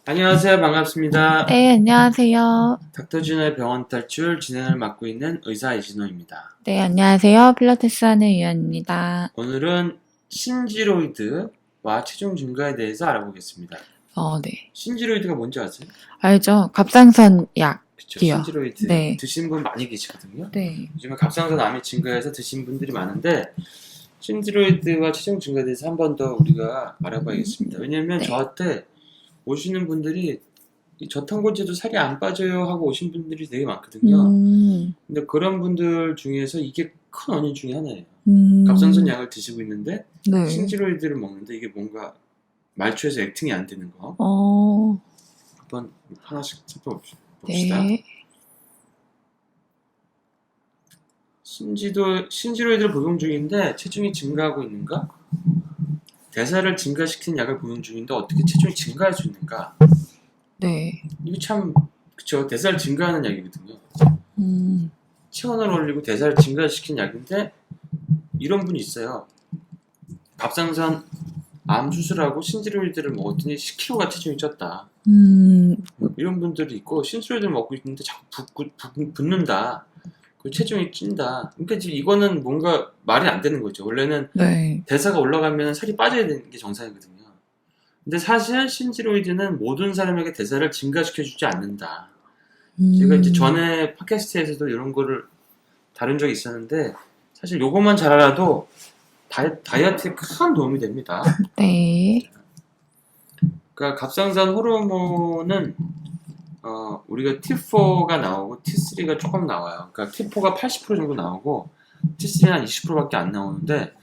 안녕하세요. 반갑습니다. 네, 안녕하세요. 닥터진의 병원 탈출 진행을 맡고 있는 의사 이진호입니다. 네, 안녕하세요. 필라테스 하는 유연입니다. 오늘은 신지로이드와 체중 증가에 대해서 알아보겠습니다. 네. 신지로이드가 뭔지 아세요? 알죠? 갑상선 약. 그쵸. 이요. 신지로이드 네. 드신 분 많이 계시거든요. 네. 요즘에 갑상선 암이 증가해서 드신 분들이 많은데 신지로이드와 체중 증가에 대해서 한 번 더 우리가 알아봐야겠습니다. 왜냐면 네. 저한테 오시는 분들이 이 저탄고지도 살이 안 빠져요 하고 오신 분들이 되게 많거든요. 근데 그런 분들 중에서 이게 큰 원인 중에 하나예요. 갑상선 약을 드시고 있는데 네. 신지로이드를 먹는데 이게 뭔가 말초에서 액팅이 안 되는 거. 한번 하나씩 살펴봅시다. 네. 신지로이드를 복용 중인데 체중이 증가하고 있는가? 대사를 증가시키는 약을 복용 중인데 어떻게 체중이 증가할 수 있는가? 네. 이게 참 그쵸. 대사를 증가하는 약이거든요. 체온을 올리고 대사를 증가시키는 약인데 이런 분이 있어요. 갑상선 암 수술하고 신지로이드를 먹었더니 10kg가 체중이 쪘다. 이런 분들이 있고 신지로이드를 먹고 있는데 자꾸 붓는다. 그 체중이 찐다. 그러니까 지금 이거는 뭔가 말이 안 되는 거죠. 원래는 네. 대사가 올라가면 살이 빠져야 되는 게 정상이거든요. 근데 사실 신지로이드는 모든 사람에게 대사를 증가시켜주지 않는다. 제가 이제 전에 팟캐스트에서도 이런 거를 다룬 적이 있었는데 사실 요것만 잘 알아도 다이어트에 큰 도움이 됩니다. 네. 그러니까 갑상선 호르몬은 우리가 T4가 나오고 T3가 조금 나와요. 그러니까 T4가 80% 정도 나오고 T3는 한 20%밖에 안 나오는데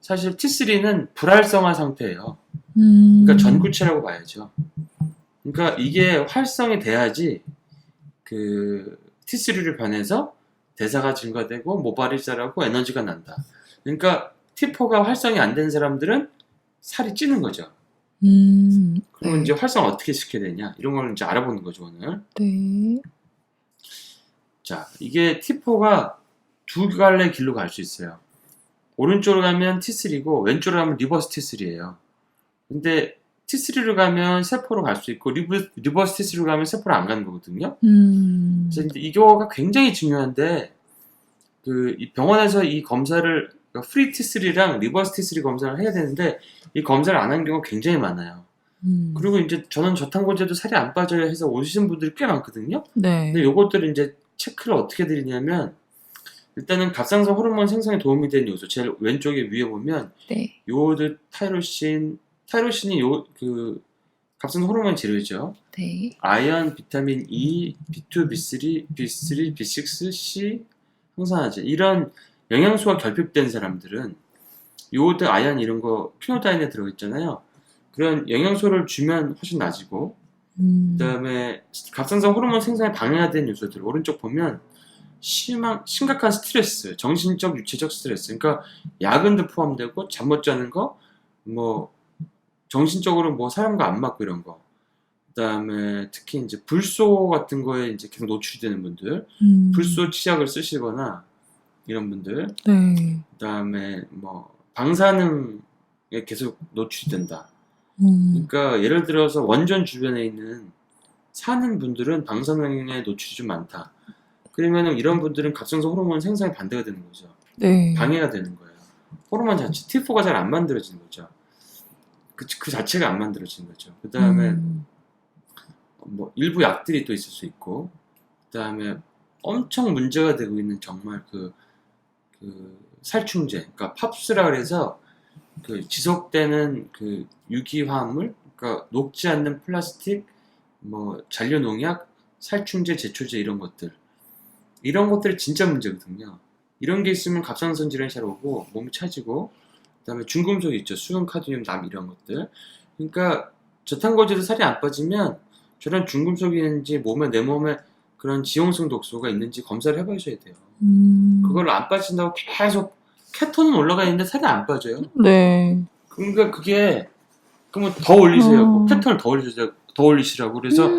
사실 T3는 불활성화 상태예요. 그러니까 전구체라고 봐야죠. 그러니까 이게 활성이 돼야지 그 T3를 변해서 대사가 증가되고 모발이 자라고 에너지가 난다. 그러니까 T4가 활성이 안 된 사람들은 살이 찌는 거죠. 그러면 네. 이제 활성 어떻게 시켜야 되냐 이런 걸 이제 알아보는 거죠 오늘. 네. 자, 이게 T4가 두 갈래 길로 갈 수 있어요. 오른쪽으로 가면 T3고 왼쪽으로 가면 리버스 T3예요. 근데 T3로 가면 세포로 갈 수 있고 리버스 T3로 가면 세포로 안 가는 거거든요. 그래서 이제 이거가 굉장히 중요한데 이 병원에서 이 검사를 프리 T3랑 리버스 T3 검사를 해야 되는데 이 검사를 안 하는 경우가 굉장히 많아요. 그리고 이제 저는 저탄고지도 살이 안 빠져요 해서 오시는 분들이 꽤 많거든요. 네. 근데 요것들을 이제 체크를 어떻게 드리냐면 일단은 갑상선 호르몬 생성에 도움이 되는 요소 제일 왼쪽에 위에 보면 네. 요오드, 타이로신이 갑상선 호르몬 재료죠. 네. 아연, 비타민 E, B2, B3, B6, C, 항산화제 이런 영양소가 결핍된 사람들은 요오드, 아연 이런 거 피노다인에 들어있잖아요. 그런 영양소를 주면 훨씬 나아지고 그다음에 갑상선 호르몬 생산에 방해가 되는 요소들 오른쪽 보면 심각한 스트레스, 정신적, 유체적 스트레스. 그러니까 야근도 포함되고 잠 못 자는 거, 뭐 정신적으로 뭐 사람과 안 맞고 이런 거. 그다음에 특히 이제 불소 같은 거에 이제 계속 노출되는 분들, 불소 치약을 쓰시거나 이런 분들. 네. 그다음에 뭐 방사능에 계속 노출된다. 그러니까 예를 들어서 원전 주변에 있는 사는 분들은 방사능에 노출이 좀 많다. 그러면 이런 분들은 갑상선 호르몬 생산에 반대가 되는 거죠. 네. 방해가 되는 거예요. 호르몬 자체, T4가 잘 안 만들어지는 거죠. 그 자체가 안 만들어지는 거죠. 그 다음에 뭐 일부 약들이 또 있을 수 있고, 그 다음에 엄청 문제가 되고 있는 정말 그 살충제, 그러니까 팝스라 그래서 그 지속되는 그 유기화합물, 그러니까 녹지 않는 플라스틱, 뭐 잔류 농약, 살충제, 제초제 이런 것들이 진짜 문제거든요. 이런 게 있으면 갑상선 질환이 잘 오고 몸이 차지고 그다음에 중금속 있죠. 수은, 카드뮴, 남 이런 것들. 그러니까 저탄고지도 살이 안 빠지면 저런 중금속이 있는지 내 몸에 그런 지용성 독소가 있는지 검사를 해봐주셔야 돼요. 그걸 안 빠진다고 계속 케톤은 올라가 있는데 살이 안 빠져요. 네. 그러니까 그러면 더 올리세요. 케톤을 더 올리시라고. 그래서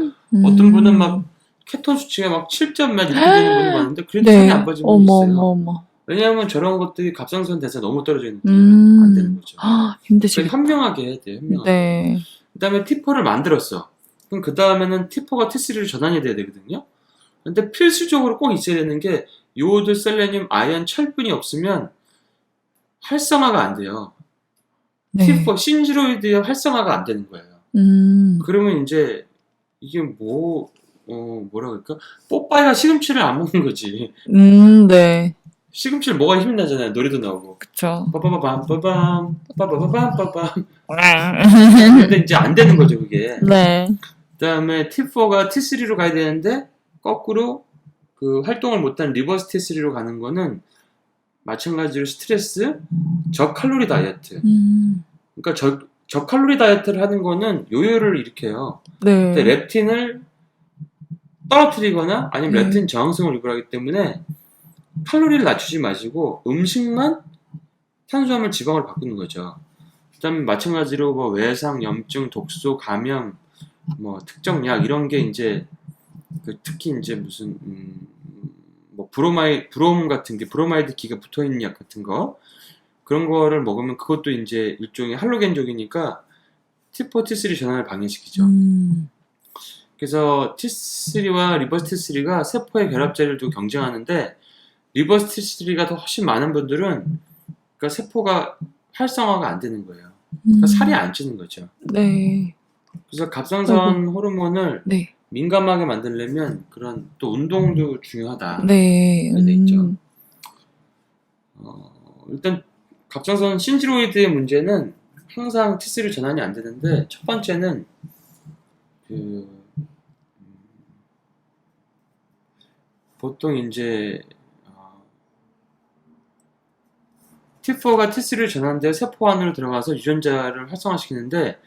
어떤 분은 막 케톤 수치가 막 7점 몇 이렇게 되는 분이 많은데 그래도 네. 살이 안 빠지는 분이 있어요. 어머. 왜냐하면 저런 것들이 갑상선 대사 너무 떨어져 있는 분들은 안 되는 거죠. 힘드시겠다. 현명하게 해야 돼요. 현명하게. 네. 그 다음에 T4를 만들었어. 그럼 그 다음에는 T4가 T3로 전환이 돼야 되거든요. 근데 필수적으로 꼭 있어야 되는 게 요오드, 셀레늄, 아연, 철분이 없으면 활성화가 안 돼요. 네. T4 신지로이드의 활성화가 안 되는 거예요. 그러면 이제 이게 뭐라 그럴까? 뽀빠이가 시금치를 안 먹는 거지. 네. 시금치를 먹어야 힘이 나잖아요. 노래도 나오고. 그쵸. 빠바바밤 빠밤 빠바바밤 빠밤. 근데 이제 안 되는 거죠, 그게. 네. 그다음에 T4가 T3로 가야 되는데 거꾸로 그 활동을 못한 리버스 T3로 가는 거는 마찬가지로 스트레스, 저칼로리 다이어트. 그러니까 저칼로리 다이어트를 하는 거는 요요를 일으켜요. 네. 근데 렙틴을 떨어뜨리거나 아니면 네. 렙틴 저항성을 유발하기 때문에 칼로리를 낮추지 마시고 음식만 탄수화물, 지방으로 바꾸는 거죠. 그다음에 마찬가지로 뭐 외상, 염증, 독소, 감염, 뭐 특정 약 이런 게 이제 특히 이제 무슨 뭐 브롬 같은 게 브로마이드 기가 붙어 있는 약 같은 거 그런 거를 먹으면 그것도 이제 일종의 할로겐족이니까 T4, T3 전환을 방해시키죠. 그래서 T3와 리버스 T3가 세포의 결합자를 두고 경쟁하는데 리버스 T3가 더 훨씬 많은 분들은 그러니까 세포가 활성화가 안 되는 거예요. 그러니까 살이 안 찌는 거죠. 네. 그래서 갑상선 호르몬을 네. 민감하게 만들려면 그런 또 운동도 중요하다. 네. 돼 있죠. 일단 갑상선 신지로이드의 문제는 항상 T3 전환이 안 되는데 첫 번째는 보통 이제 T4가 T3를 전환돼 세포 안으로 들어가서 유전자를 활성화시키는데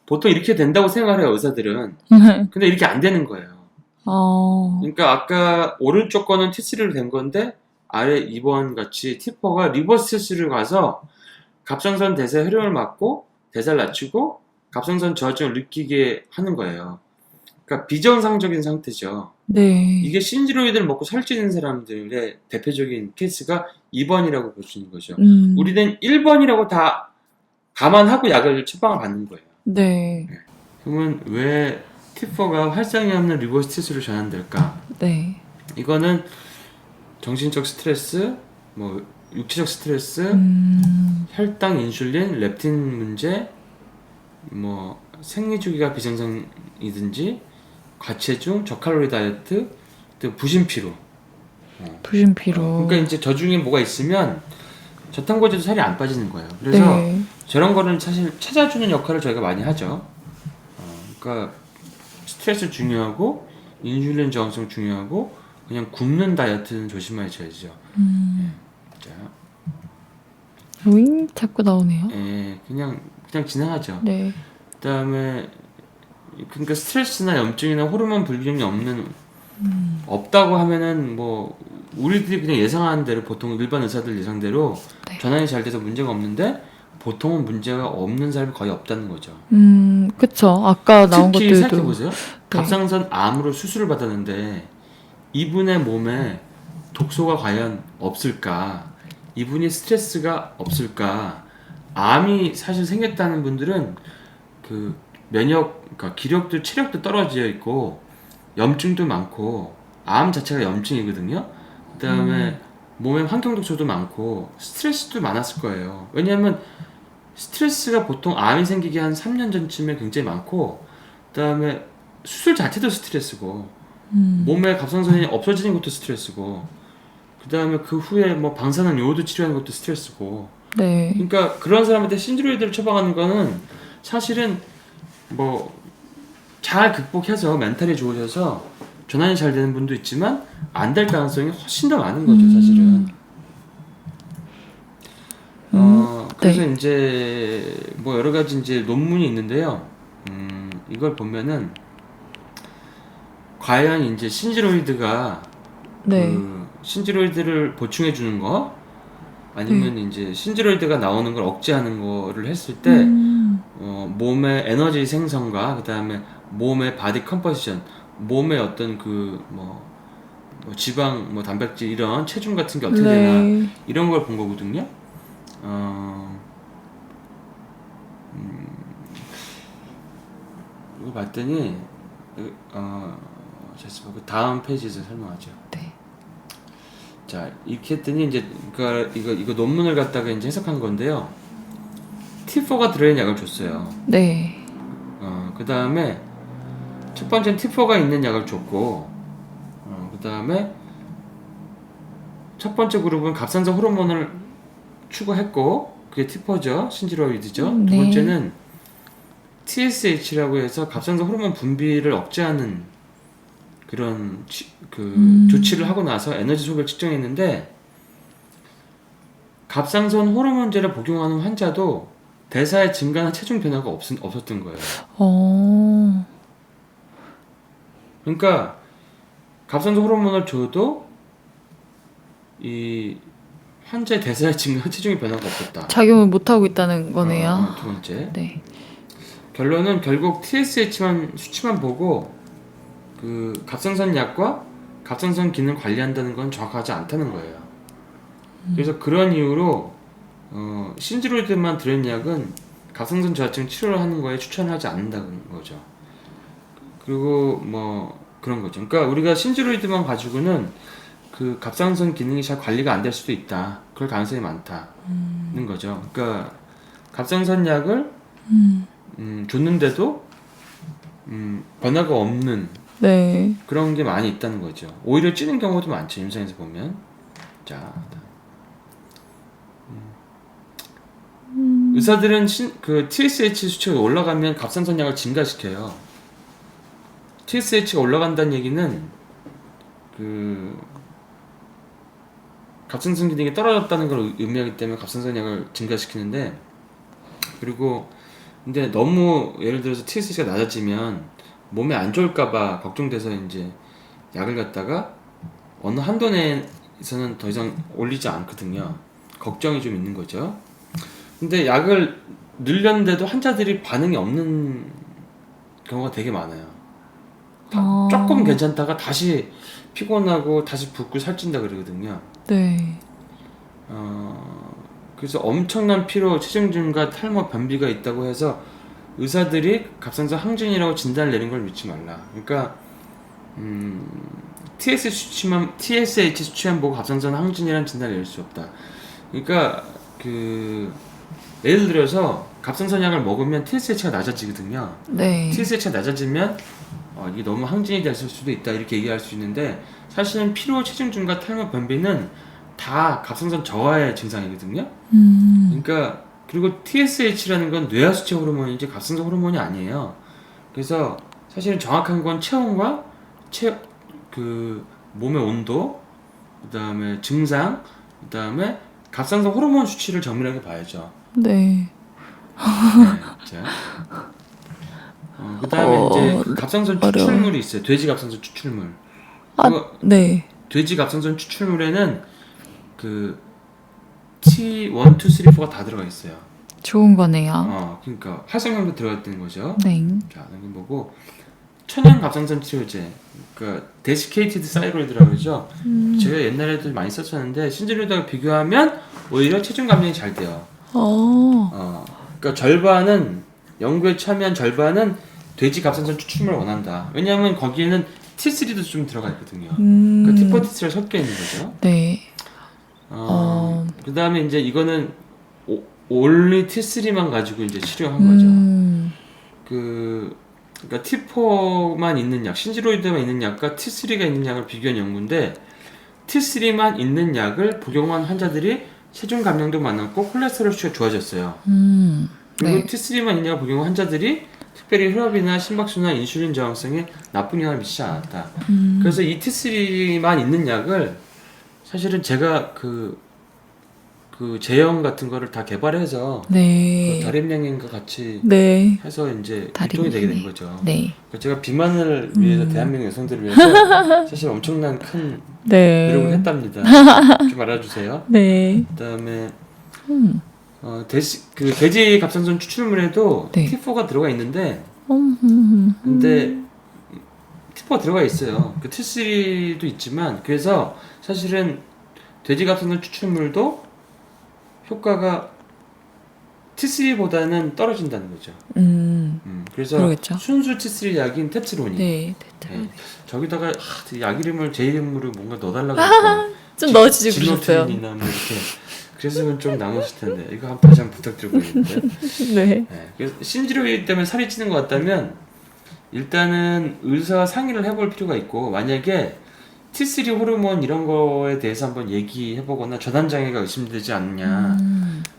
보통 이렇게 된다고 생각을 해요, 의사들은. 근데 이렇게 안 되는 거예요. 그러니까 아까 오른쪽 거는 T3로 된 건데 아래 2번 같이 T4가 리버스 T3로 가서 갑상선 대사 흐름을 막고 대사를 낮추고 갑상선 저하증을 느끼게 하는 거예요. 그러니까 비정상적인 상태죠. 네. 이게 신지로이드를 먹고 살찌는 사람들의 대표적인 케이스가 2번이라고 볼 수 있는 거죠. 우리는 1번이라고 다 감안하고 약을 처방을 받는 거예요. 네. 그러면 왜 T4가 활성이 없는 리버스 T3로 전환될까? 네. 이거는 정신적 스트레스, 뭐 육체적 스트레스, 혈당, 인슐린, 렙틴 문제, 뭐 생리 주기가 비정상이든지 과체중, 저칼로리 다이어트, 또 부신피로. 부신피로. 그러니까 이제 저 중에 뭐가 있으면 저탄고지도 살이 안 빠지는 거예요. 그래서 네. 저런 거는 사실 찾아주는 역할을 저희가 많이 하죠. 그러니까 스트레스 중요하고 인슐린 저항성 중요하고 그냥 굶는 다이어트는 조심하셔야죠. 자, 윙 자꾸 나오네요. 그냥 지나가죠. 네. 그다음에 그러니까 스트레스나 염증이나 호르몬 불균형이 없다고 하면은 뭐 우리들이 그냥 예상하는 대로 보통 일반 의사들 예상대로 네. 전환이 잘 돼서 문제가 없는데 보통은 문제가 없는 사람이 거의 없다는 거죠. 그쵸. 아까 나온 특히 것들도. 생각해보세요. 갑상선 암으로 수술을 받았는데 이분의 몸에 독소가 과연 없을까? 이분이 스트레스가 없을까? 암이 사실 생겼다는 분들은 그 그러니까 기력도 체력도 떨어져 있고 염증도 많고 암 자체가 염증이거든요. 그다음에 몸에 환경 독소도 많고 스트레스도 많았을 거예요. 왜냐하면 스트레스가 보통 암이 생기기 한 3년 전쯤에 굉장히 많고 그다음에 수술 자체도 스트레스고 몸에 갑상선이 없어지는 것도 스트레스고 그다음에 그 후에 뭐 방사능 요오드 치료하는 것도 스트레스고 네. 그러니까 그런 사람한테 신지로이드를 처방하는 거는 사실은 뭐 잘 극복해서 멘탈이 좋으셔서 전환이 잘 되는 분도 있지만 안 될 가능성이 훨씬 더 많은 거죠, 사실은. 그래서 네. 이제 뭐 여러 가지 이제 논문이 있는데요. 이걸 보면은 과연 이제 신지로이드가 네. 신지로이드를 보충해 주는 거 아니면 이제 신지로이드가 나오는 걸 억제하는 거를 했을 때 몸의 에너지 생성과 그다음에 몸의 바디 컴포지션, 몸의 어떤 뭐 지방, 뭐 단백질 이런 체중 같은 게 어떻게 되나 이런 걸 본 거거든요. 이거 봤더니 됐어. 그 다음 페이지에서 설명하죠. 네. 자, 이렇게 했더니 이제 이거 논문을 갖다가 이제 해석한 건데요. T4가 들어있는 약을 줬어요. 네. 그 다음에 첫 번째는 T4가 있는 약을 줬고, 그 다음에 첫 번째 그룹은 갑상선 호르몬을 추구했고, 그게 T4죠. 신지로이드죠. 두 네. 번째는 TSH라고 해서 갑상선 호르몬 분비를 억제하는 그런 조치를 하고 나서 에너지 소비를 측정했는데, 갑상선 호르몬제를 복용하는 환자도 대사의 증가나 체중 변화가 없었던 거예요. 그러니까 갑상선 호르몬을 줘도 이 환자의 대사의 증가, 체중의 변화가 없었다. 작용을 못 하고 있다는 거네요. 두 번째. 네. 결론은 결국 TSH만 수치만 보고 그 갑상선 약과 갑상선 기능 관리한다는 건 정확하지 않다는 거예요. 그래서 그런 이유로 신지로이드만 들어있는 약은 갑상선 저하증 치료를 하는 거에 추천하지 않는다는 거죠. 그리고 뭐 그런 거죠. 그러니까 우리가 신지로이드만 가지고는 그 갑상선 기능이 잘 관리가 안 될 수도 있다. 그럴 가능성이 많다는 거죠. 그러니까 갑상선 약을 줬는데도 변화가 없는 네. 그런 게 많이 있다는 거죠. 오히려 찌는 경우도 많죠. 임상에서 보면. 자, 의사들은 그 TSH 수치가 올라가면 갑상선 약을 증가시켜요. TSH가 올라간다는 얘기는 그 갑상선 기능이 떨어졌다는 걸 의미하기 때문에 갑상선 약을 증가시키는데, 그리고 근데 너무 예를 들어서 TSH가 낮아지면 몸에 안 좋을까봐 걱정돼서 이제 약을 갖다가 어느 한도 내에서는 더 이상 올리지 않거든요. 걱정이 좀 있는 거죠. 근데 약을 늘렸는데도 환자들이 반응이 없는 경우가 되게 많아요. 조금 괜찮다가 다시 피곤하고 다시 붓고 살찐다 그러거든요. 네. 그래서 엄청난 피로, 체중 증가, 탈모, 변비가 있다고 해서 의사들이 갑상선 항진이라고 진단을 내린 걸 믿지 말라. 그러니까 TSH 수치만 보고 갑상선 항진이라는 진단을 내릴 수 없다. 그러니까 예를 들어서 갑상선 약을 먹으면 TSH가 낮아지거든요. 네. TSH가 낮아지면 이게 너무 항진이 됐을 수도 있다 이렇게 얘기할 수 있는데, 사실은 피로, 체중 증가, 탈모, 변비는 다 갑상선 저하의 증상이거든요. 그러니까 그리고 TSH라는 건 뇌하수체 호르몬이지 갑상선 호르몬이 아니에요. 그래서 사실은 정확한 건 체온과 몸의 온도, 그 다음에 증상, 그 다음에 갑상선 호르몬 수치를 정밀하게 봐야죠. 네. 그 다음에 이제 갑상선 추출물이 있어요. 돼지 갑상선 추출물. 네. 돼지 갑상선 추출물에는 그 T1, 2, 3, 4가 다 들어가 있어요. 좋은 거네요. 그러니까 활성형도 들어가 있는 거죠. 네. 자, 여기 보고 천연 갑상선 치료제, 그러니까 데시케이티드 사이로이드라고 그러죠. 제가 옛날에도 많이 썼었는데 신지로이드하고 비교하면 오히려 체중 감량이 잘 돼요. 그러니까 절반은 연구에 참여한 절반은 돼지 갑상선 추출물을 원한다. 왜냐하면 거기에는 T3도 좀 들어가 있거든요. 그러니까 T4, T3가 섞여 있는 거죠. 네. 그 다음에 이제 이거는 only T3만 가지고 이제 치료한 거죠. 그러니까 T4만 있는 약, 신지로이드만 있는 약과 T3가 있는 약을 비교한 연구인데, T3만 있는 약을 복용한 환자들이 체중 감량도 많았고 콜레스테롤 수치가 좋아졌어요. 그리고 네. T3만 있는 약을 복용한 환자들이 특별히 혈압이나 심박수나 인슐린 저항성에 나쁜 영향을 미치지 않았다. 그래서 이 T3만 있는 약을 사실은 제가 그 제형 같은 거를 다 개발해서 네. 다림양인과 같이 네. 해서 이제 유통이 되게 된 거죠. 네. 그러니까 제가 비만을 위해서 대한민국 여성들을 위해서 사실 엄청난 큰 네. 노력을 했답니다. 좀 알아주세요. 네. 그다음에 돼지 갑상선 추출물에도 네. T4가 들어가 있는데, 근데 T4가 들어가 있어요. 그 T3도 있지만, 그래서 사실은 돼지 갑상선 추출물도 효과가 T3보다는 떨어진다는 거죠. 그래서 그러겠죠. 순수 T3 약인 텝스로니. 네, 테트로니. 저기다가 약 이름을 제 이름으로 뭔가 넣어달라고 했더니 좀 넣어주지 그러셨어요. 지노트린이나 뭐 이렇게 그랬으면 좀 나눴을 텐데 이거 다시 한번 부탁드리고 있는데. 네. 그래서 신지로이드 때문에 살이 찌는 것 같다면 일단은 의사와 상의를 해볼 필요가 있고 만약에 T3 호르몬 이런 거에 대해서 한번 얘기해보거나 전환장애가 의심되지 않느냐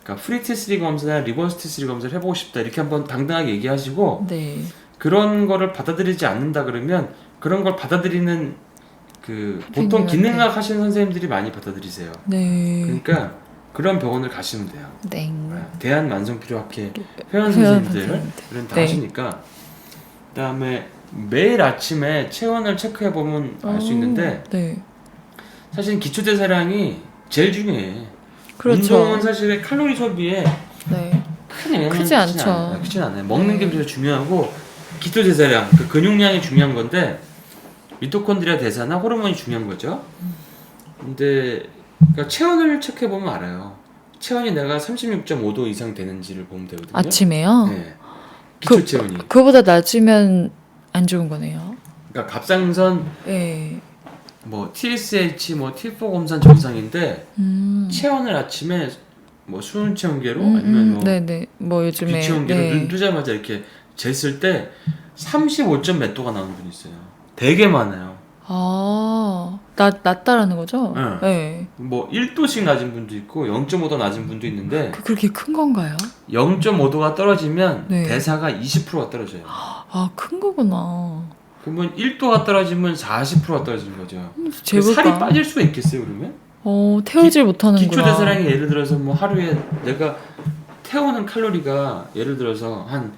그러니까 프리 T3 검사나 리버스 T3 검사를 해보고 싶다 이렇게 한번 당당하게 얘기하시고 네. 그런 거를 받아들이지 않는다 그러면 그런 걸 받아들이는 그 보통 선생님한테. 기능학 하시는 선생님들이 많이 받아들이세요. 네. 그러니까 그런 병원을 가시면 돼요. 네. 대한만성피로학회 회원 선생님들은 다 네. 하시니까 그다음에 매일 아침에 체온을 체크해 보면 알 수 있는데 네. 사실 기초대사량이 제일 중요해. 그렇죠. 운동은 사실 칼로리 소비에 네. 큰 영향을 크지 않죠. 크진 않아요. 먹는 게 네. 그래서 중요하고 기초대사량, 그 근육량이 중요한 건데 미토콘드리아 대사나 호르몬이 중요한 거죠. 근데 그러니까 체온을 체크해 보면 알아요. 체온이 내가 36.5도 이상 되는지를 보면 되거든요. 아침에요? 네. 기초 체온이. 그거보다 낮으면 안 좋은 거네요. 그러니까 갑상선 네. 뭐 TSH 뭐 T4 검사 정상인데 체온을 아침에 뭐 수은 체온계로 아니면 뭐 네네. 뭐 요즘에 비체온계로 네. 눈 뜨자마자 이렇게 쟀을 때 35점 몇 도가 나오는 분이 있어요. 되게 많아요. 낮다라는 거죠? 네. 네. 뭐 1도씩 낮은 분도 있고 0.5도 낮은 분도 있는데 그렇게 큰 건가요? 0.5도가 떨어지면 네. 대사가 20%가 떨어져요. 큰 거구나. 그러면 1도가 떨어지면 40%가 떨어지는 거죠. 제법 살이 빠질 수가 있겠어요, 그러면? 태우질 못하는구나. 기초 대사량이 예를 들어서 뭐 하루에 내가 태우는 칼로리가 예를 들어서 한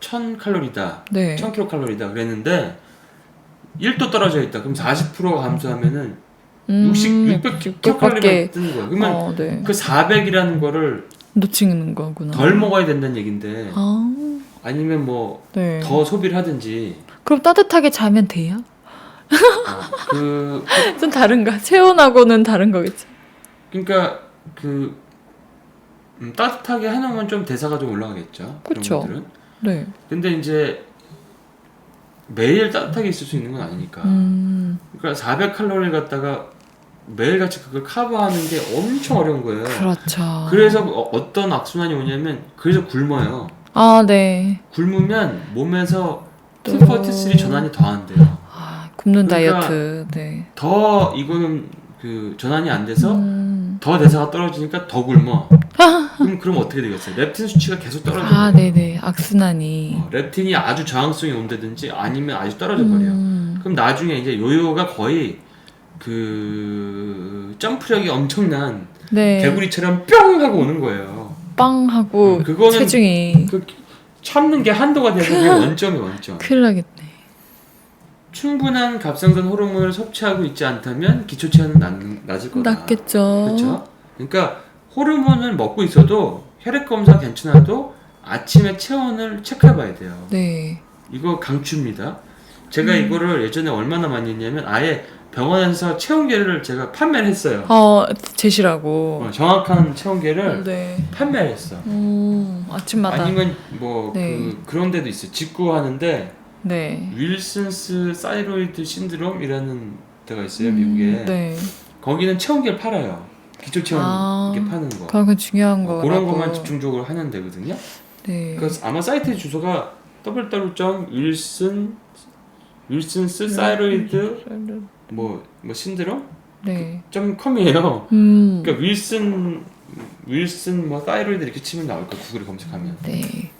1000칼로리다. 네. 1000kcal다 그랬는데 1도 떨어져 있다. 그럼 40%가 감소하면은 600kcal만 뜨는 거야. 그러면 네. 그 400이라는 거를 놓치는 거구나. 덜 먹어야 된다는 얘긴데 아, 아니면 뭐 더 네. 소비를 하든지 그럼 따뜻하게 자면 돼요? 그 좀 다른가? 체온하고는 다른 거겠지. 그러니까 따뜻하게 해놓으면 좀 대사가 좀 올라가겠죠. 그런 그쵸. 분들은. 네. 근데 이제 매일 따뜻하게 있을 수 있는 건 아니니까. 그러니까 400칼로리를 갖다가 매일같이 그걸 커버하는 게 엄청 어려운 거예요. 그렇죠. 그래서 어떤 악순환이 오냐면 그래서 굶어요. 네. 굶으면 몸에서 또- T4, T3 전환이 더 안 돼요. 굶는 그러니까 다이어트. 네. 더 이거는 그 전환이 안 돼서 음. 더 대사가 떨어지니까 더 굶어. 그럼 어떻게 되겠어요? 렙틴 수치가 계속 떨어져요. 네네. 악순환이. 렙틴이 아주 저항성이 온다든지 아니면 아주 떨어져 버려요. 그럼 나중에 이제 요요가 거의 그 점프력이 엄청난 네. 개구리처럼 뿅 하고 오는 거예요. 빵 하고 그거는 체중이 그 참는 게 한도가 되는 게 원점이 원점. 큰일 나겠네. 충분한 갑상선 호르몬을 섭취하고 있지 않다면 기초 체온은 낮을 거다. 낫겠죠. 그렇죠? 그러니까 호르몬을 먹고 있어도 혈액 검사 괜찮아도 아침에 체온을 체크해봐야 돼요. 네. 이거 강추입니다. 제가 이거를 예전에 얼마나 많이 했냐면 아예 병원에서 체온계를 제가 판매를 했어요. 제시라고. 정확한 체온계를 네. 판매를 했어. 아침마다. 아니면 뭐 네. 그런 데도 있어요. 직구하는데 네. 윌슨스 사이로이드 신드롬이라는 데가 있어요, 미국에. 네. 거기는 체온계를 팔아요. 기초 체온 이게 파는 거. 그건 중요한 거. 그런 것만 집중적으로 하는 데거든요. 네. 그래서 아마 사이트 주소가 www.윌슨스 사이로이드 뭐 신드롬 네. .com이에요. 그러니까 윌슨 뭐 사이로이드 이렇게 치면 나올 거예요. 구글에 검색하면. 네.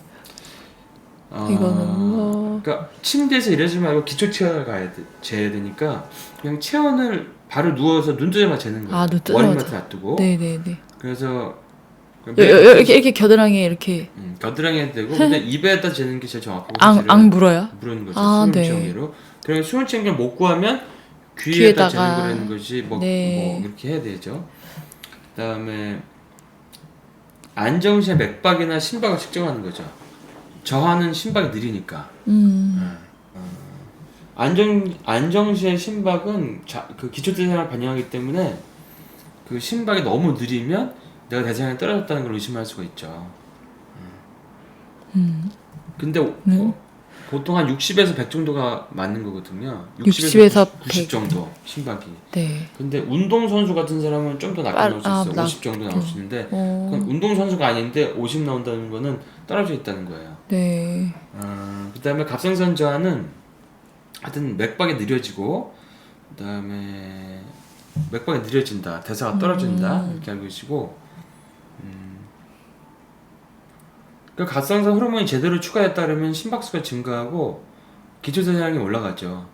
이거는 뭐. 그러니까 침대에서 이러지 말고 기초 체온을 재야 되니까 그냥 체온을 바로 누워서 눈 뜨자마자 재는 거예요. 눈 뜨자마자. 머리맡에 놔두고. 네네네. 그래서 이렇게 겨드랑이에 이렇게. 겨드랑이에 대고 근데 입에다 재는 게 제일 정확하고 앙 물어요? 물는 거죠. 네. 수은체온계로. 그리고 수은체온계를 못 구하면 귀에다 재는 거라는 거지. 뭐 이렇게 해야 되죠. 그다음에 안정시의 맥박이나 심박을 측정하는 거죠. 저하는 심박이 느리니까. 안정시의 심박은 그 기초대사량을 반영하기 때문에 그 심박이 너무 느리면 내가 대사량이 떨어졌다는 걸 의심할 수가 있죠. 음. 근데 네. 보통 한 60에서 100 정도가 맞는 거거든요. 60에서 90 100. 정도 심박이. 네. 근데 운동선수 같은 사람은 좀 더 낮게 나올 수 있어요. 50 정도 나올 수 있는데 그건 운동선수가 아닌데 50 나온다는 거는 떨어져 있다는 거예요. 네. 그 다음에 갑상선 저하는 하여튼 맥박이 느려지고 그 다음에 맥박이 느려진다. 대사가 떨어진다. 이렇게 알고 계시고 그 갑상선 호르몬이 제대로 추가됐다 그러면 심박수가 증가하고 기초대사량이 올라가죠.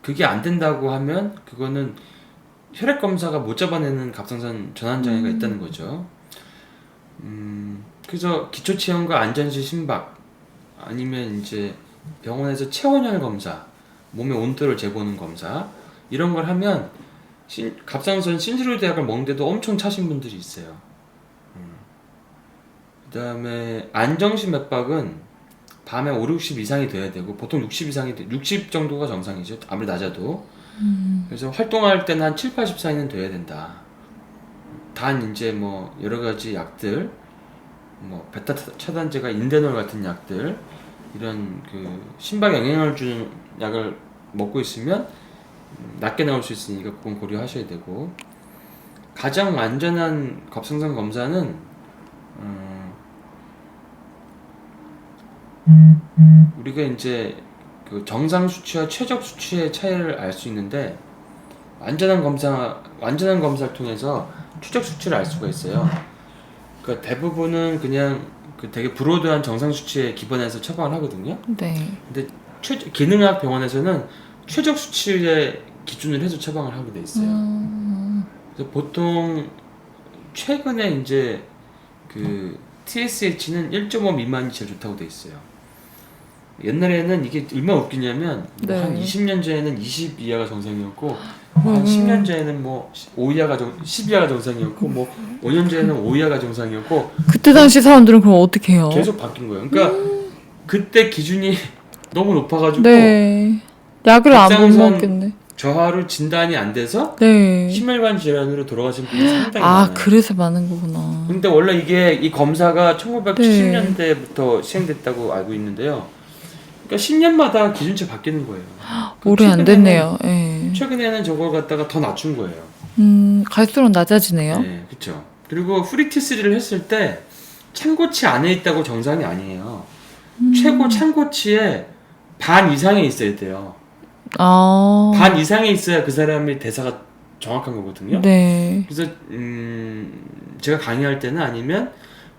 그게 안 된다고 하면 그거는 혈액 검사가 못 잡아내는 갑상선 전환 장애가 있다는 거죠. 그래서 기초 체온과 안전시 심박 아니면 이제 병원에서 체온열 검사, 몸의 온도를 재보는 검사 이런 걸 하면 갑상선 신지로이드 약을 먹는데도 엄청 차신 분들이 있어요. 그 다음에 안정시 맥박은 밤에 5, 60 이상이 돼야 되고 보통 60 이상이 60 정도가 정상이죠. 아무리 낮아도. 그래서 활동할 때는 한 7, 80 사이는 돼야 된다. 단 이제 뭐 여러 가지 약들, 뭐 베타 차단제가 인데놀 같은 약들 이런 그 심박에 영향을 주는 약을 먹고 있으면 낮게 나올 수 있으니까 그건 고려하셔야 되고 가장 안전한 갑상선 검사는 우리가 이제 그 정상 수치와 최적 수치의 차이를 알 수 있는데 완전한 검사를 통해서 최적 수치를 알 수가 있어요. 그러니까 대부분은 그냥 그 되게 브로드한 정상 수치에 기반해서 처방을 하거든요. 네. 근데 기능학 병원에서는 최적 수치의 기준을 해서 처방을 하게 돼 있어요. 그래서 보통 최근에 이제 그 TSH는 1.5 미만이 제일 좋다고 돼 있어요. 옛날에는 이게 얼마나 웃기냐면 네. 한 20년 전에는 20 이하가 정상이었고 한 10년 전에는 뭐 5 이하가 10 이하가 정상이었고 뭐 5년 전에는 5 이하가 정상이었고 그때 당시 사람들은 그럼 어떻게 해요? 계속 바뀐 거예요. 그러니까 그때 기준이 너무 높아가지고 네. 약을 안 갑상선 먹겠네. 저하로 진단이 안 돼서 네. 심혈관 질환으로 돌아가신 분이 상당히 아, 많아요. 그래서 많은 거구나. 근데 원래 이 검사가 1970년대부터 시행됐다고 알고 있는데요. 그러니까 10년마다 기준치 바뀌는 거예요. 오래 안 됐네요. 예. 최근에는 저걸 갖다가 더 낮춘 거예요. 갈수록 낮아지네요. 네, 그렇죠. 그리고 프리T3를 했을 때 참고치 안에 있다고 정상이 아니에요. 최고 참고치에 반 이상에 있어야 돼요. 아. 반 이상에 있어야 그 사람의 대사가 정확한 거거든요. 네. 그래서 제가 강의할 때는 아니면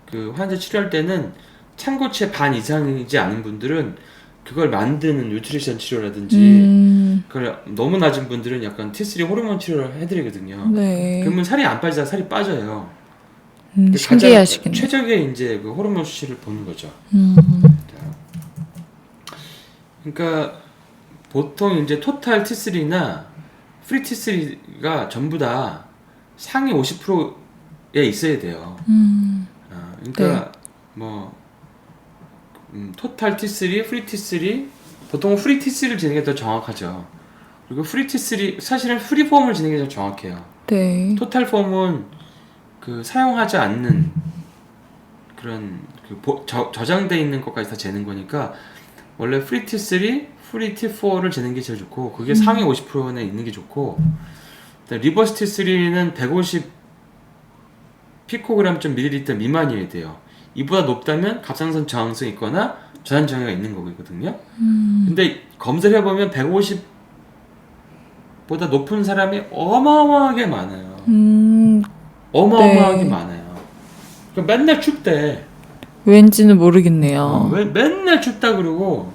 그 환자 치료할 때는 참고치의 반 이상이지 않은 분들은 그걸 만드는 뉴트리션 치료라든지 그걸 너무 낮은 분들은 약간 T3 호르몬 치료를 해드리거든요. 네. 그러면 살이 안 빠지다가 살이 빠져요. 신기하시겠네. 최적의 이제 그 호르몬 수치를 보는 거죠. 그러니까 보통 이제 토탈 T3나 프리 T3가 전부 다 상위 50%에 있어야 돼요. 그러니까 뭐 토탈 T3, 프리 T3 보통 프리 T3를 재는 게 더 정확하죠. 그리고 프리 T3 사실은 프리 폼을 재는 게 더 정확해요. 네. 토탈 폼은 그 사용하지 않는 그런 그 저장돼 있는 것까지 다 재는 거니까 원래 프리 T3, 프리 T4를 재는 게 제일 좋고 그게 상위 50%에 있는 게 좋고 리버스 T3는 150 피코그램 밀리리터 미만이어야 돼요. 이보다 높다면 갑상선 저항성이 있거나 전환 장애가 있는 거거든요. 근데 검사를 해보면 150보다 높은 사람이 어마어마하게 많아요. 어마어마하게 네. 많아요. 그러니까 맨날 춥대. 왠지는 모르겠네요. 맨날 춥다 그러고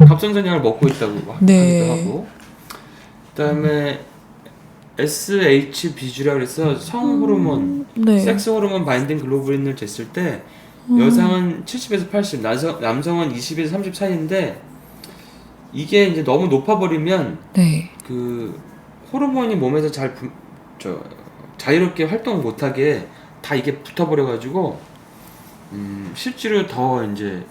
갑상선 약을 먹고 있다고 네. 하기도 하고 그다음에 SHBG라 그래서 성호르몬, 네. 섹스 호르몬 바인딩 글로불린을 쟀을 때 여성은 70에서 80, 남성은 20에서 30 사이인데 이게 이제 너무 높아버리면 네. 그 호르몬이 몸에서 자유롭게 활동을 못하게 다 이게 붙어버려가지고 실제로 더 이제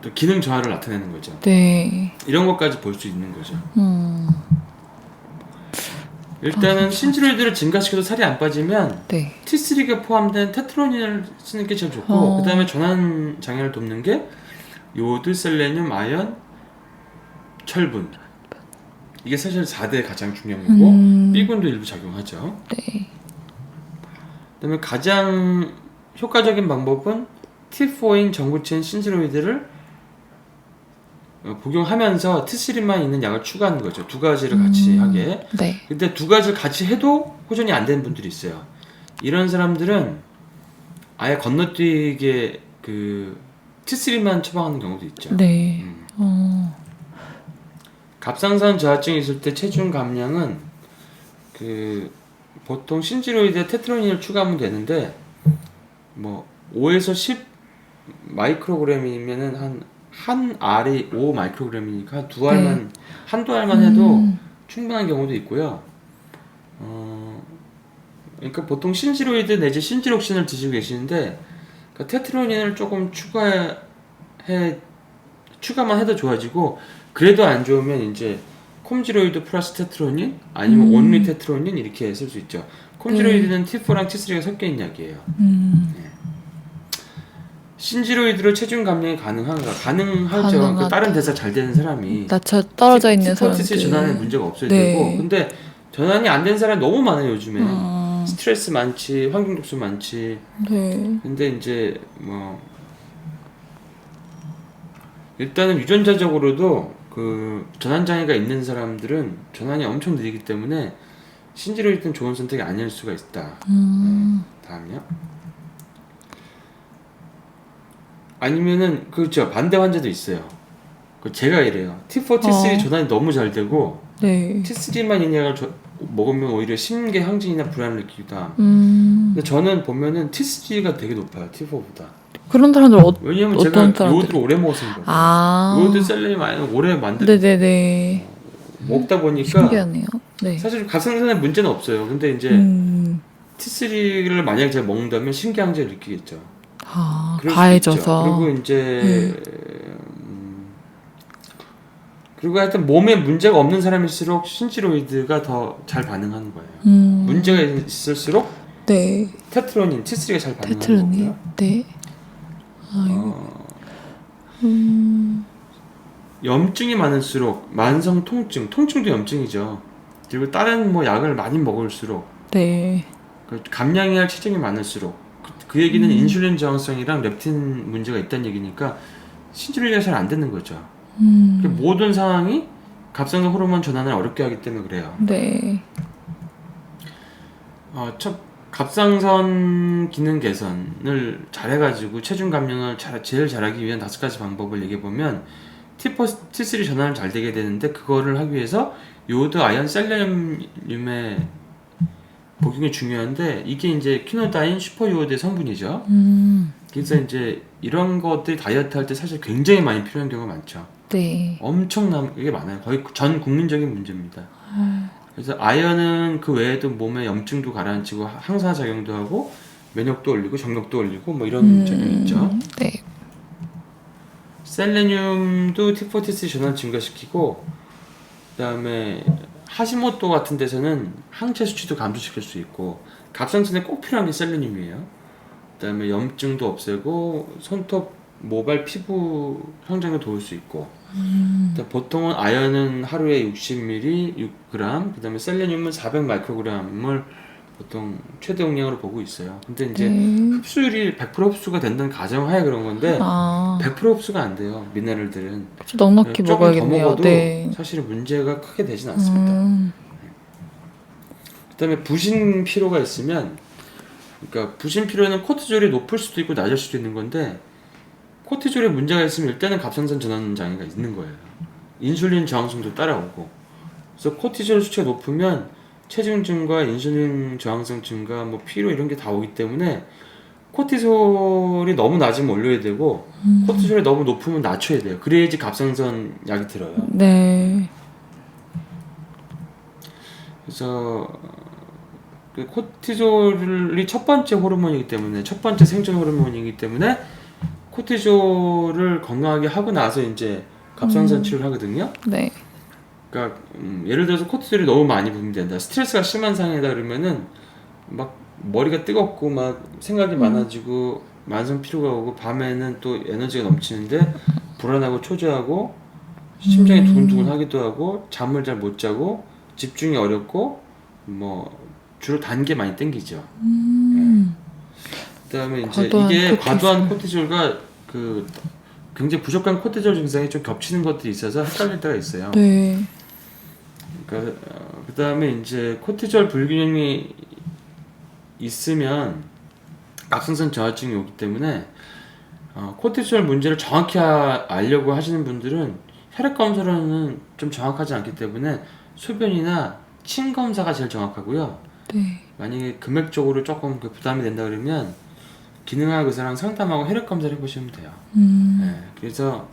또 기능 저하를 나타내는 거죠. 네. 이런 것까지 볼 수 있는 거죠. 일단은 신지로이드를 증가시켜도 살이 안 빠지면 네. T3가 포함된 테트로닌을 쓰는 게 제일 좋고 그 다음에 전환 장애를 돕는 게 요오드, 셀레늄, 아연, 철분. 이게 사실 4대 가장 중요한 거고 B군도 일부 작용하죠. 네. 그다음에 가장 효과적인 방법은 T4인 전구체인 신지로이드를 복용하면서 T3만 있는 약을 추가하는 거죠. 두 가지를 같이 하게. 네. 근데 두 가지를 같이 해도 호전이 안 되는 분들이 있어요. 이런 사람들은 아예 건너뛰게 그 T3만 처방하는 경우도 있죠. 네. 갑상선 저하증이 있을 때 체중 감량은 그 보통 신지로이드에 테트로닌을 추가하면 되는데 뭐 5에서 10 마이크로그램이면은 한 알이 5 마이크로그램이니까 두 알만 한두 알만 해도 충분한 경우도 있고요. 그러니까 보통 신지로이드 내지 신지록신을 드시고 계시는데 그러니까 테트로닌을 조금 추가만 해도 좋아지고 그래도 안 좋으면 이제 콤지로이드 플러스 테트로닌 아니면 온리 테트로닌 이렇게 쓸 수 있죠. 콤지로이드는 T4랑 T3가 섞여 있는 약이에요. 네. 신지로이드로 체중 감량이 가능한가? 가능하죠. 그 다른 대사 잘 되는 사람이 낮춰 떨어져 있는 T4, 사람들. T3 전환에 문제가 없어야 네. 되고 근데 전환이 안 된 사람이 너무 많아요 요즘에. 스트레스 많지, 환경 독소 많지. 네. 근데 이제 뭐 일단은 유전자적으로도 그 전환 장애가 있는 사람들은 전환이 엄청 느리기 때문에 신지로이드는 좋은 선택이 아닐 수가 있다. 다음이요. 아니면은 그렇죠 반대 환자도 있어요. 그 제가 이래요. T4, T3 전환이 너무 잘 되고 네. T3만 있는 약을 먹으면 오히려 심계 항진이나 불안을 느끼기도 함. 근데 저는 보면은 T3가 되게 높아요. T4보다. 그런 사람들 왜냐면 어떤 제가 사람들? 요오드를 오래 먹었으니까. 아. 요오드 셀레늄 아연 오래 네네네. 먹다 보니까 신기하네요. 네. 사실 갑상선에 문제는 없어요. 근데 이제 T3를 만약에 제가 먹는다면 심계항제를 느끼겠죠. 아, 그럴 수도 과해져서. 있죠. 그리고 이제 그리고 하여튼 몸에 문제가 없는 사람일수록 신지로이드가 더 잘 반응하는 거예요. 문제가 있을수록 네. 테트로닌, T3가 잘 반응하는 테트로닌. 거고요. 네. 염증이 많을수록 만성 통증도 염증이죠. 그리고 다른 뭐 약을 많이 먹을수록 네. 감량해야 할 체중이 많을수록 그 얘기는 인슐린 저항성이랑 렙틴 문제가 있다는 얘기니까 신지로이드가 잘 안 되는 거죠. 그 모든 상황이 갑상선 호르몬 전환을 어렵게 하기 때문에 그래요. 네. 갑상선 기능 개선을 잘해가지고 체중 감량을 제일 잘하기 위한 5가지 방법을 얘기해보면 T4, T3 전환을 잘 되게 되는데 그거를 하기 위해서 요오드, 아연, 셀레늄의 복용이 중요한데 이게 이제 퀴노다인, 슈퍼요오드의 성분이죠. 그래서 이제 이런 것들이 다이어트 할 때 사실 굉장히 많이 필요한 경우가 많죠. 네. 엄청나게 많아요. 거의 전 국민적인 문제입니다. 그래서 아연은 그 외에도 몸에 염증도 가라앉히고 항산화 작용도 하고 면역도 올리고 정력도 올리고 뭐 이런 작용이 있죠. 네. 셀레늄도 T4, T3 전환 증가시키고 그다음에 하시모토 같은 데서는 항체 수치도 감소시킬 수 있고 갑상선에 꼭 필요한 게 셀레늄이에요. 그다음에 염증도 없애고 손톱, 모발, 피부 형성에 도울 수 있고 보통은 아연은 하루에 60ml, 6g 그다음에 셀레늄은 400마이크로그램을 보통 최대 용량으로 보고 있어요. 근데 이제 흡수율이 100% 흡수가 된다는 가정하에 그런 건데 100% 흡수가 안 돼요. 미네랄들은 넉넉히 조금 더 먹어야겠네요. 먹어도 네. 사실은 문제가 크게 되진 않습니다. 그다음에 부신 피로가 있으면 그러니까 부신 피로는 코티졸이 높을 수도 있고 낮을 수도 있는 건데 코티졸에 문제가 있으면 일단은 갑상선 전환 장애가 있는 거예요. 인슐린 저항성도 따라오고 그래서 코티졸 수치가 높으면 체중 증가, 인슐린 저항성 증가, 뭐 피로 이런 게 다 오기 때문에 코티솔이 너무 낮으면 올려야 되고 코티솔이 너무 높으면 낮춰야 돼요. 그래야지 갑상선 약이 들어요. 네. 그래서 그 코티졸이 첫 번째 호르몬이기 때문에 첫 번째 생존 호르몬이기 때문에 코티졸을 건강하게 하고 나서 이제 갑상선 치료를 하거든요. 네. 그러니까 예를 들어서 코티졸이 너무 많이 분비된다. 스트레스가 심한 상황이다 그러면은 막 머리가 뜨겁고 막 생각이 많아지고 만성 피로가 오고 밤에는 또 에너지가 넘치는데 불안하고 초조하고 심장이 두근두근하기도 하고 잠을 잘 못 자고 집중이 어렵고 뭐 주로 단 게 많이 땡기죠. 그다음에 이제 과도한 이게 코티졸. 과도한 코티졸과 그 굉장히 부족한 코티졸 증상이 좀 겹치는 것들이 있어서 헷갈릴 때가 있어요. 네. 그러니까 그다음에 이제 코티졸 불균형이 있으면 갑상선 저하증이 오기 때문에 코티졸 문제를 정확히 알려고 하시는 분들은 혈액 검사로는 좀 정확하지 않기 때문에 소변이나 침 검사가 제일 정확하고요. 네. 만약에 금액적으로 조금 그 부담이 된다 그러면 기능학 의사랑 상담하고 혈액 검사를 해보시면 돼요. 네, 그래서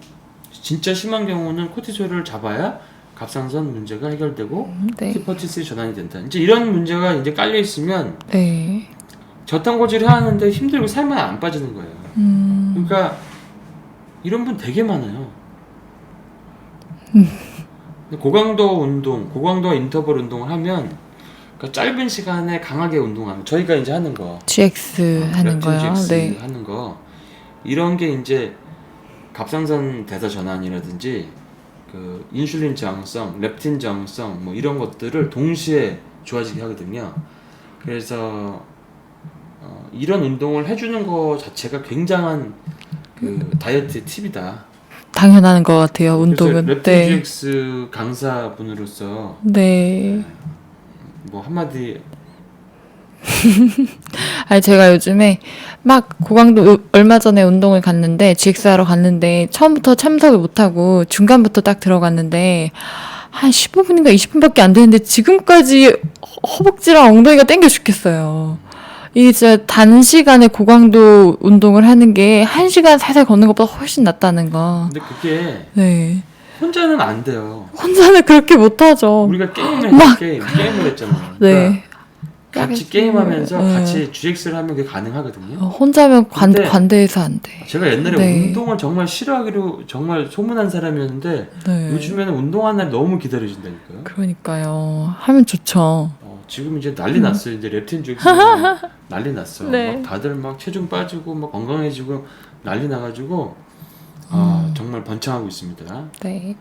진짜 심한 경우는 코티졸을 잡아야 갑상선 문제가 해결되고 네. 히퍼티스에 전환이 된다. 이제 이런 문제가 이제 깔려 있으면 네. 저탄고지를 하는데 힘들고 살만 안 빠지는 거예요. 그러니까 이런 분 되게 많아요. 고강도 운동, 고강도 인터벌 운동을 하면 그러니까 짧은 시간에 강하게 운동하면 저희가 이제 하는 거 GX 하는 렙틴 거요. GX 네. 하는 거 이런 게 이제 갑상선 대사 전환이라든지 그 인슐린 저항성, 렙틴 저항성 뭐 이런 것들을 동시에 좋아지게 하거든요. 그래서 이런 운동을 해주는 거 자체가 굉장한 그 다이어트 팁이다. 당연한 것 같아요. 운동은. 렙틴 네. GX 강사분으로서 네. 뭐 한마디 아니 제가 요즘에 막 고강도 얼마 전에 운동을 갔는데 GX 하러 갔는데 처음부터 참석을 못하고 중간부터 딱 들어갔는데 한 15분인가 20분밖에 안 되는데 지금까지 허벅지랑 엉덩이가 땡겨 죽겠어요. 이게 진짜 단시간에 고강도 운동을 하는 게 1시간 살살 걷는 것보다 훨씬 낫다는 거. 근데 그게 네. 혼자는 안 돼요. 혼자는 그렇게 못하죠. 우리가 게임을 했잖아요. 네. 그러니까 같이 게임하면서 네. 같이 GX를 하면 그게 가능하거든요. 혼자면 근데 관대해서 안 돼. 제가 옛날에 네. 운동을 정말 싫어하기로 정말 소문난 사람이었는데 네. 요즘에는 운동하는 날 너무 기다려진다니까요. 그러니까요. 하면 좋죠. 지금 이제 난리 났어요. 이제 렙틴 GX 난리 났어. 네. 막 다들 막 체중 빠지고 막 건강해지고 난리 나가지고 정말 번창하고 있습니다. 네.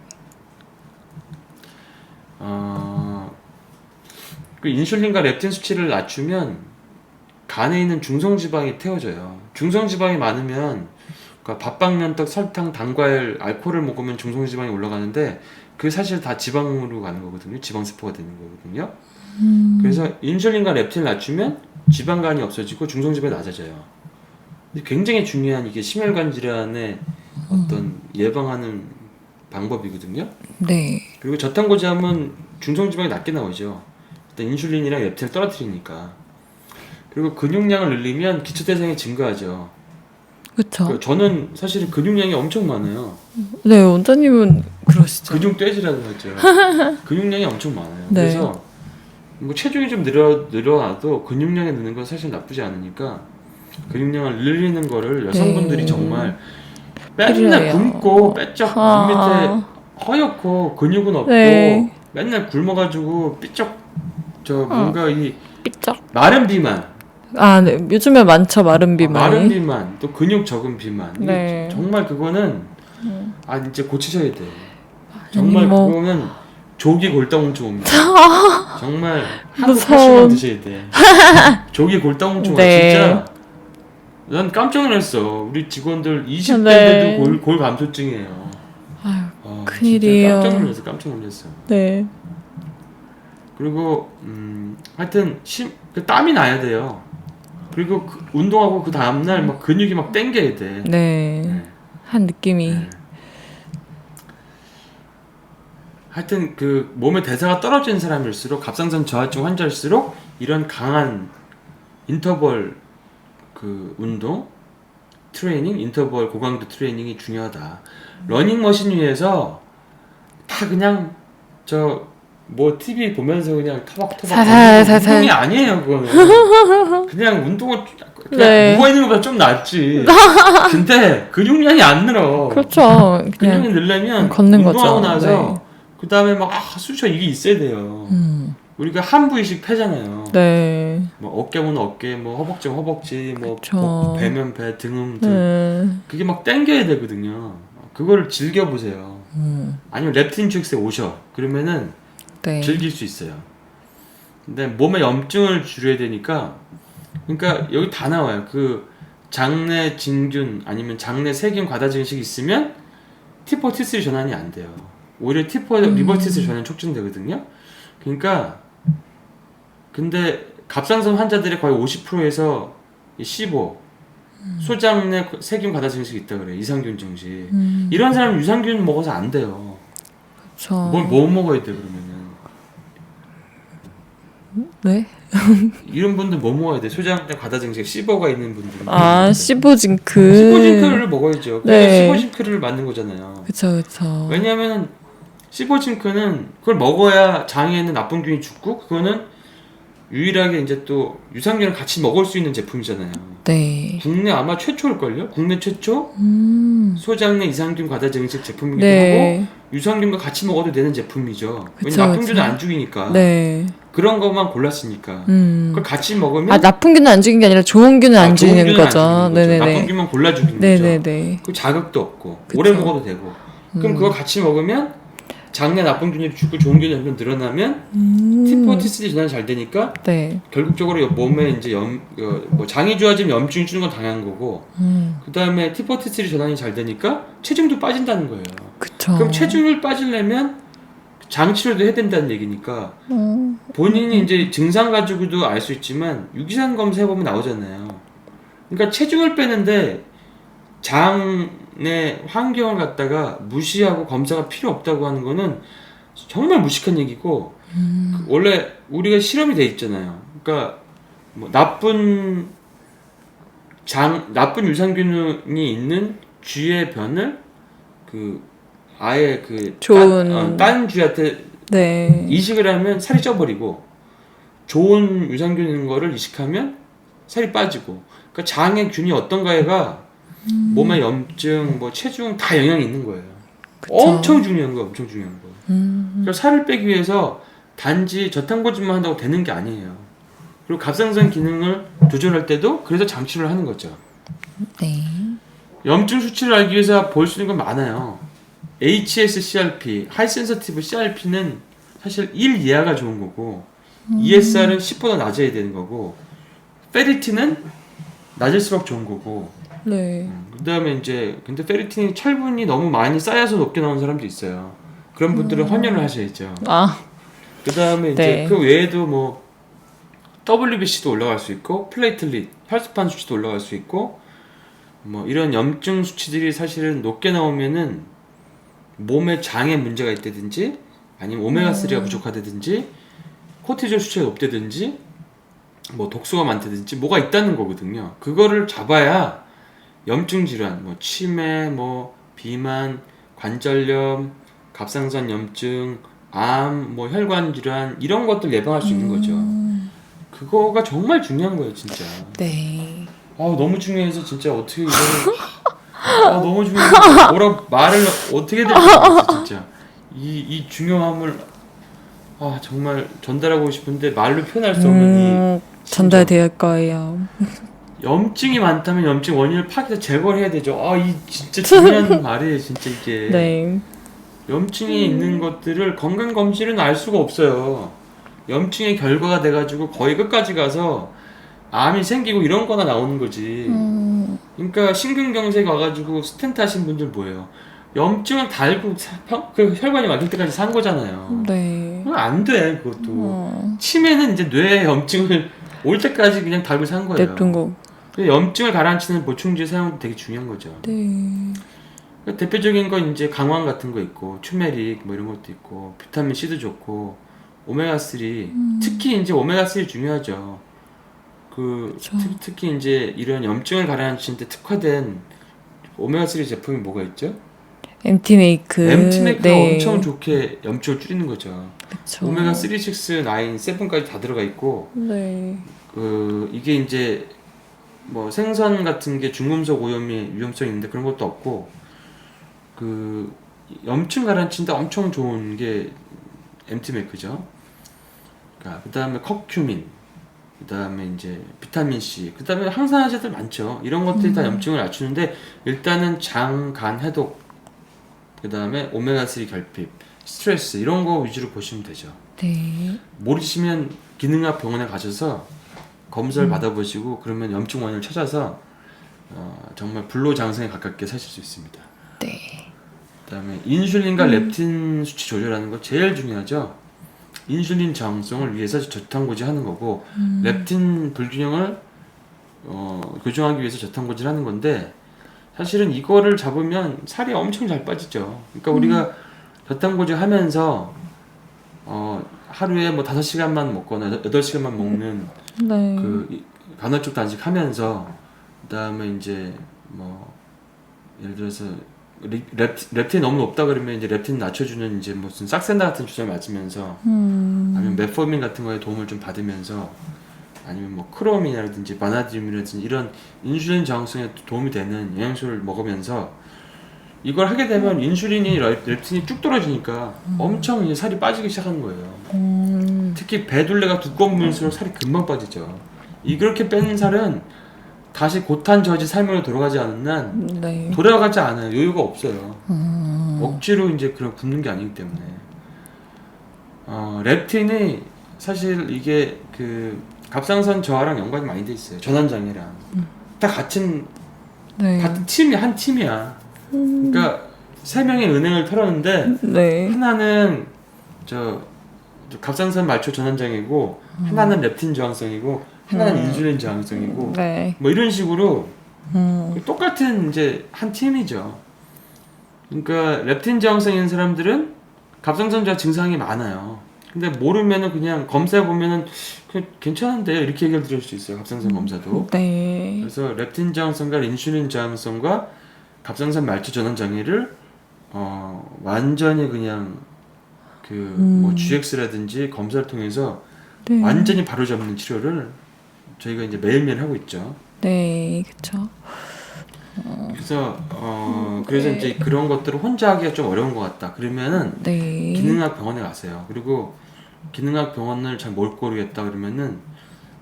그 인슐린과 렙틴 수치를 낮추면 간에 있는 중성지방이 태워져요. 중성지방이 많으면 그러니까 밥방면떡, 설탕, 단과일, 알코올을 먹으면 중성지방이 올라가는데 그게 사실 다 지방으로 가는 거거든요. 지방세포가 되는 거거든요. 그래서 인슐린과 렙틴을 낮추면 지방간이 없어지고 중성지방이 낮아져요. 근데 굉장히 중요한 이게 심혈관 질환의 어떤 예방하는 방법이거든요. 네. 그리고 저탄고지하면 중성지방이 낮게 나오죠. 일단 인슐린이랑 렙틴을 떨어뜨리니까. 그리고 근육량을 늘리면 기초대사량이 증가하죠. 그쵸. 그러니까 저는 사실 근육량이 엄청 많아요. 네, 원장님은 그러시죠. 근육돼지라고 하죠. 근육량이 엄청 많아요. 네. 그래서 뭐 체중이 좀 늘어나도 근육량이 느는 건 사실 나쁘지 않으니까 근육량을 늘리는 거를 여성분들이 네. 정말 맨날 필요해요. 굶고 빼쩍 밑에 허옇고 근육은 없고 네. 맨날 굶어가지고 삐쩍 뭔가 이 삐쩍. 마른 비만 아, 네. 요즘에 많죠, 마른 비만이. 마른 비만 또 근육 적은 비만 이게 네. 정말 그거는 이제 고치셔야 돼. 정말 뭐. 그거는 조기 골다공증 옵니다. 정말 한국 무서운. 80만 드셔야 돼. 조기 골다공증 와 네. 진짜. 난 깜짝 놀랐어. 우리 직원들 20대인데도 네. 골 감소증이에요. 아유, 큰일이에요. 깜짝 놀랐어. 네. 그리고 하여튼 그 땀이 나야 돼요. 그리고 운동하고 그 다음날 막 근육이 막 땡겨야 돼. 네. 네. 한 느낌이. 네. 하여튼 그 몸의 대사가 떨어지는 사람일수록 갑상선 저하증 환자일수록 이런 강한 인터벌 그 운동 트레이닝 인터벌 고강도 트레이닝이 중요하다. 러닝머신 위에서 다 그냥 뭐 TV 보면서 그냥 타박타박 살살. 운동이 아니에요. 그거는 그냥 운동을 그냥 네. 누워있는 것보다 좀 낫지. 근데 근육량이 안 늘어. 그렇죠. 근육이 그냥 늘려면 걷는 운동하고 거죠. 나서 네. 그 다음에 막 수저 이게 있어야 돼요. 우리가 한 부위씩 패잖아요. 네. 뭐 어깨면 어깨, 뭐 허벅지면 허벅지, 뭐 그쵸. 배면 배, 등은 등. 그게 막 당겨야 되거든요. 그거를 즐겨보세요. 아니면 렙틴 주엑스에 오셔. 그러면은 네. 즐길 수 있어요. 근데 몸에 염증을 줄여야 되니까, 그러니까 여기 다 나와요. 그 장내 진균 아니면 장내 세균 과다 증식이 있으면 T4, T3 전환이 안 돼요. 오히려 T4, 리버 T3 전환이 촉진되거든요. 그러니까 근데 갑상선 환자들의 거의 50%에서 C5 소장내 세균 과다 증식이 있다 그래요. 이상균 증식. 이런 사람은 유산균 먹어서 안 돼요. 그쵸. 뭐 먹어야 돼 그러면은? 네? 이런 분들 뭐 먹어야 돼? 소장내 과다 증식 C5가 있는 분들. 아, 시보징크. 시보징크를 먹어야죠. 그래서 네. 시보징크를 만든 거잖아요. 그쵸. 왜냐하면 시보징크는 그걸 먹어야 장에 있는 나쁜 균이 죽고, 그거는 유일하게 이제 또 유산균을 같이 먹을 수 있는 제품이잖아요. 네. 국내 아마 최초일걸요? 국내 최초 소장내 이상균 과다 증식 제품이기도 네. 하고 유산균과 같이 먹어도 되는 제품이죠. 그쵸, 왜냐면 나쁜 그쵸. 균은 안 죽이니까. 네. 그런 것만 골랐으니까. 그걸 같이 먹으면 아, 나쁜 균은 안 죽인 게 아니라 좋은 균은 안 좋은 죽이는 균은 안 거죠. 죽이는 거죠. 네네네. 나쁜 균만 골라 죽이는 거죠. 네네네. 그 자극도 없고 그쵸. 오래 먹어도 되고. 그럼 그거 같이 먹으면 장내 나쁜 균이 죽고 좋은 균이 점점 늘어나면 T4, T3 전환이 잘 되니까 네. 결국적으로 몸에 이제 뭐 장이 좋아지면 염증이 주는 건 당연한 거고, 그 다음에 T4, T3 전환이 잘 되니까 체중도 빠진다는 거예요. 그쵸. 그럼 체중을 빠지려면 장 치료도 해야 된다는 얘기니까 본인이 이제 증상 가지고도 알 수 있지만 유기산 검사해보면 나오잖아요. 그러니까 체중을 빼는데 장의 환경을 갖다가 무시하고 검사가 필요 없다고 하는 거는 정말 무식한 얘기고, 원래 우리가 실험이 돼 있잖아요. 그러니까 뭐 나쁜 유산균이 있는 쥐의 변을 그 아예 그 좋은- 딴 쥐한테 네. 이식을 하면 살이 쪄버리고, 좋은 유산균 있는 거를 이식하면 살이 빠지고, 그러니까 장의 균이 어떤가에가 몸의 염증, 뭐 체중 다 영향이 있는 거예요. 그쵸. 엄청 중요한 거예요. 엄청 중요한 거. 그러니까 살을 빼기 위해서 단지 저탄고지만 한다고 되는 게 아니에요. 그리고 갑상선 기능을 조절할 때도 그래서 장치를 하는 거죠. 네. 염증 수치를 알기 위해서 볼 수 있는 건 많아요. HSCRP, 하이 센서티브 CRP는 사실 1 이하가 좋은 거고, ESR은 10보다 낮아야 되는 거고, 페리틴은 낮을수록 좋은 거고, 네. 그 다음에 이제 근데 페리틴이 철분이 너무 많이 쌓여서 높게 나오는 사람도 있어요. 그런 분들은 헌혈을 하셔야죠. 아, 그 다음에 이제 네. 그 외에도 뭐 WBC도 올라갈 수 있고, 플레이틀릿, 혈소판 수치도 올라갈 수 있고, 뭐 이런 염증 수치들이 사실은 높게 나오면은 몸에 장에 문제가 있다든지, 아니면 오메가3가 부족하다든지, 코티졸 수치가 높다든지, 뭐 독소가 많다든지 뭐가 있다는 거거든요. 그거를 잡아야 염증 질환, 뭐 치매, 뭐 비만, 관절염, 갑상선 염증, 암, 뭐 혈관 질환 이런 것들 예방할 수 있는 거죠. 그거가 정말 중요한 거예요, 진짜. 네. 너무 중요해서 진짜 어떻게 이거를 너무 중요해서 뭐라 말을 어떻게 해야 될지 모르겠어, 진짜. 이 중요함을 정말 전달하고 싶은데 말로 표현할 수 없는 이 전달될 거예요. 염증이 많다면 염증 원인을 파악해서 제거를 해야 되죠. 이 진짜 중요한 말이에요, 진짜 이게. 네. 염증이 있는 것들을 건강검진은 알 수가 없어요. 염증의 결과가 돼가지고 거의 끝까지 가서 암이 생기고 이런 거나 나오는 거지. 그러니까 심근경색 와가지고 스텐트 하신 분들 뭐예요? 염증을 달고 그 혈관이 막힐 때까지 산 거잖아요. 네. 그건 안 돼, 그것도. 치매는 이제 뇌에 염증을 올 때까지 그냥 달고 산 거예요. 냅둔 거. 염증을 가라앉히는 보충제 사용도 되게 중요한 거죠. 네. 그러니까 대표적인 건 이제 강황 같은 거 있고, 튜메릭 뭐 이런 것도 있고, 비타민 C도 좋고, 오메가3 특히 이제 오메가3 중요하죠. 특히 이제 이런 염증을 가라앉히는데 특화된 오메가3 제품이 뭐가 있죠? MT메이크. MT메이크가 네. 엄청 좋게 염증을 줄이는 거죠. 그쵸. 오메가3, 6, 9, 7까지 다 들어가 있고, 네. 이게 이제 뭐 생선 같은 게 중금속 오염이 위험성이 있는데 그런 것도 없고, 염증 가라앉히는데 엄청 좋은 게 MT맥이죠. 그 다음에 커큐민, 그 다음에 이제 비타민 C, 그 다음에 항산화제들 많죠. 이런 것들이 다 염증을 낮추는데 일단은 장, 간 해독, 그 다음에 오메가3 결핍, 스트레스 이런 거 위주로 보시면 되죠. 네. 모르시면 기능학 병원에 가셔서 검사를 받아보시고 그러면 염증 원인을 찾아서 정말 불로장생에 가깝게 사실 수 있습니다. 네. 그다음에 인슐린과 렙틴 수치 조절하는 거 제일 중요하죠. 인슐린 저항성을 위해서 저탄고지 하는 거고 렙틴 불균형을 교정하기 위해서 저탄고지를 하는 건데 사실은 이거를 잡으면 살이 엄청 잘 빠지죠. 그러니까 우리가 저탄고지 하면서 하루에 뭐 5시간만 먹거나 8시간만 먹는 네. 그 간헐적 단식 하면서 그다음에 이제 뭐 예를 들어서 렙틴이 너무 높다 그러면 이제 렙틴 낮춰주는 이제 무슨 싹센다 같은 주사를 맞으면서 아니면 메포민 같은 거에 도움을 좀 받으면서 아니면 뭐 크롬이라든지 바나디움이라든지 이런 인슐린 저항성에 도움이 되는 영양소를 먹으면서 이걸 하게 되면 인슐린이 렙틴이 쭉 떨어지니까 엄청 이제 살이 빠지기 시작하는 거예요. 특히 배둘레가 두꺼운 분일수록 살이 금방 빠지죠. 이렇게 뺀 살은 다시 고탄 저지 삶으로 돌아가지 않는 한 네. 돌아가지 않아요. 여유가 없어요. 억지로 이제 그런 굶는 게 아니기 때문에. 렙틴이 사실 이게 그 갑상선 저하랑 연관이 많이 돼 있어요. 전환장애랑. 다 같은 네. 팀이 한 팀이야. 그러니까 세 명의 은행을 털었는데 네. 하나는 저 갑상선 말초 전환장애고 하나는 렙틴 저항성이고 하나는 인슐린 저항성이고 네. 뭐 이런 식으로 똑같은 이제 한 팀이죠. 그러니까 렙틴 저항성 있는 사람들은 갑상선 저하 증상이 많아요. 근데 모르면은 그냥 검사해 보면은 괜찮은데 이렇게 얘기를 들을 수 있어요. 갑상선 검사도. 네. 그래서 렙틴 저항성과 인슐린 저항성과 갑상선 말초 전환 장애를 완전히 그냥 그 뭐 GX라든지 검사를 통해서 네. 완전히 바로잡는 치료를 저희가 이제 매일매일 하고 있죠. 네. 그쵸. 그래서 이제 그런 것들을 혼자 하기가 좀 어려운 것 같다. 그러면은 네. 기능학 병원에 가세요. 그리고 기능학 병원을 잘 못 고르겠다 그러면은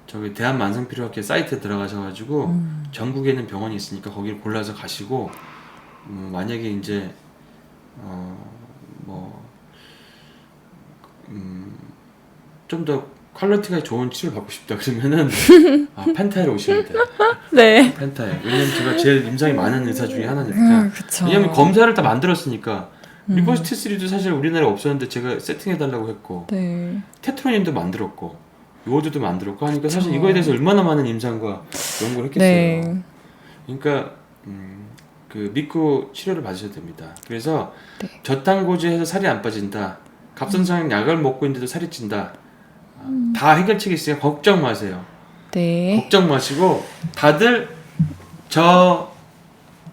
저기 대한만성피로학회 사이트에 들어가셔가지고 전국에 있는 병원이 있으니까 거기를 골라서 가시고 만약에 이제 좀 더 퀄리티가 좋은 치료를 받고 싶다 그러면은 펜타일 오시면 돼요. 네. 펜타일. 왜냐면 제가 제일 임상이 많은 의사 중에 하나니까. 그쵸. 왜냐면 검사를 다 만들었으니까. 리포스 T3도 사실 우리나라에 없었는데 제가 세팅해달라고 했고 네. 테트로닌도 만들었고 요오드도 만들었고 하니까 그쵸. 사실 이거에 대해서 얼마나 많은 임상과 연구를 했겠어요. 네. 그러니까 그 믿고 치료를 받으셔야 됩니다. 그래서 네. 저탄고지해서 살이 안 빠진다. 갑상선 약을 먹고 있는데도 살이 찐다. 다 해결책이 있으니까 걱정 마세요. 네. 걱정 마시고 다들 저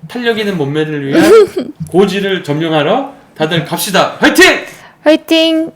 탄력 있는 몸매를 위한 고지를 점령하러 다들 갑시다. 화이팅! 화이팅!